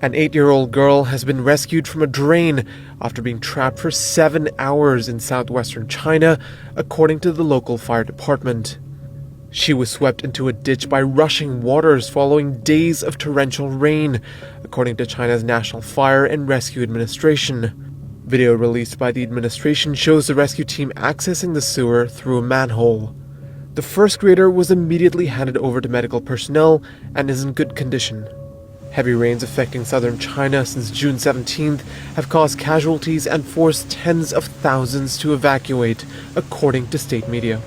An 8-year-old girl has been rescued from a drain after being trapped for 7 hours in southwestern China, according to the local fire department. She was swept into a ditch by rushing waters following days of torrential rain, according to China's National Fire and Rescue Administration. Video released by the administration shows the rescue team accessing the sewer through a manhole. The first grader was immediately handed over to medical personnel and is in good condition. Heavy rains affecting southern China since June 17th have caused casualties and forced tens of thousands to evacuate, according to state media.